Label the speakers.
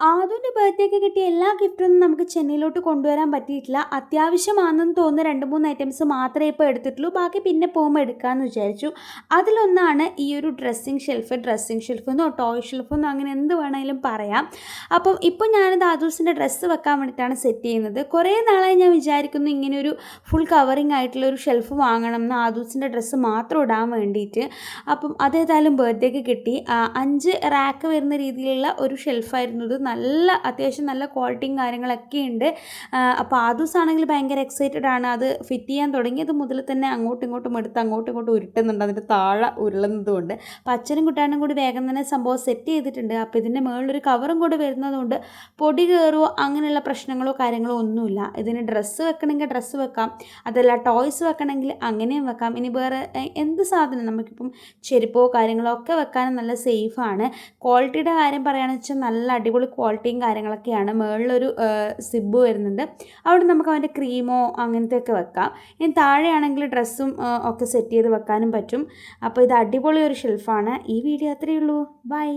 Speaker 1: ആദുവിൻ്റെ ബർത്ത്ഡേക്ക് കിട്ടിയ എല്ലാ ഗിഫ്റ്റൊന്നും നമുക്ക് ചെന്നൈയിലോട്ട് കൊണ്ടുവരാൻ പറ്റിയിട്ടില്ല. അത്യാവശ്യമാണെന്ന് തോന്നുന്ന 2-3 ഐറ്റംസ് മാത്രമേ ഇപ്പോൾ എടുത്തിട്ടുള്ളൂ. ബാക്കി പിന്നെ പോകുമ്പോൾ എടുക്കാമെന്ന് വിചാരിച്ചു. അതിലൊന്നാണ് ഈ ഒരു ഡ്രസ്സിങ് ഷെൽഫെന്നോ ടോയ് ഷെൽഫെന്നോ അങ്ങനെ എന്ത് വേണമെങ്കിലും പറയാം. അപ്പം ഇപ്പോൾ ഞാനത് ആദൂസിൻ്റെ ഡ്രസ്സ് വെക്കാൻ വേണ്ടിയിട്ടാണ് സെറ്റ് ചെയ്യുന്നത്. കുറേ നാളായി ഞാൻ വിചാരിക്കുന്നു ഇങ്ങനെയൊരു ഫുൾ കവറിങ് ആയിട്ടുള്ള ഒരു ഷെൽഫ് വാങ്ങണം എന്ന്, ആദൂസിൻ്റെ ഡ്രസ്സ് മാത്രം ഇടാൻ വേണ്ടിയിട്ട്. അപ്പം അതേതായാലും ബർത്ത്ഡേക്ക് കിട്ടി. 5 റാക്ക് വരുന്ന രീതിയിലുള്ള ഒരു ഷെൽഫായിരുന്നു ഇത്. അത്യാവശ്യം നല്ല ക്വാളിറ്റിയും കാര്യങ്ങളൊക്കെ ഉണ്ട്. അപ്പോൾ ആദൂസാണെങ്കിൽ ഭയങ്കര എക്സൈറ്റഡ് ആണ്. അത് ഫിറ്റ് ചെയ്യാൻ തുടങ്ങിയത് മുതൽ തന്നെ അങ്ങോട്ടും ഇങ്ങോട്ടും ഉരുട്ടുന്നുണ്ട്, അതിൻ്റെ താഴെ ഉരുളുന്നതുകൊണ്ട്. അപ്പോൾ അച്ഛനും കുട്ടാനും കൂടി വേഗം തന്നെ സംഭവം സെറ്റ് ചെയ്തിട്ടുണ്ട്. അപ്പോൾ ഇതിൻ്റെ മുകളിലൊരു കവറും കൂടി വരുന്നതുകൊണ്ട് പൊടി കയറുമോ അങ്ങനെയുള്ള പ്രശ്നങ്ങളോ കാര്യങ്ങളോ ഒന്നുമില്ല. ഇതിന് ഡ്രസ്സ് വെക്കണമെങ്കിൽ ഡ്രസ്സ് വെക്കാം, അതല്ല ടോയ്സ് വെക്കണമെങ്കിൽ അങ്ങനെയും വെക്കാം. ഇനി വേറെ എന്ത് സാധനം നമുക്കിപ്പം ചെരുപ്പോ കാര്യങ്ങളോ ഒക്കെ വെക്കാനും നല്ല സേഫാണ്. ക്വാളിറ്റിയുടെ കാര്യം പറയുകയാണെന്ന് വെച്ചാൽ നല്ല അടിപൊളി ക്വാളിറ്റിയും കാര്യങ്ങളൊക്കെയാണ്. മുകളിലൊരു സിബ് വരുന്നുണ്ട്, അവിടെ നമുക്ക് അവൻ്റെ ക്രീമോ അങ്ങനത്തെയൊക്കെ വെക്കാം. ഇനി താഴെയാണെങ്കിൽ ഡ്രസ്സും ഒക്കെ സെറ്റ് ചെയ്ത് വെക്കാനും പറ്റും. അപ്പോൾ ഇത് അടിപൊളി ഒരു ഷെൽഫാണ്. ഈ വീഡിയോ അത്രയേ ഉള്ളൂ. ബൈ.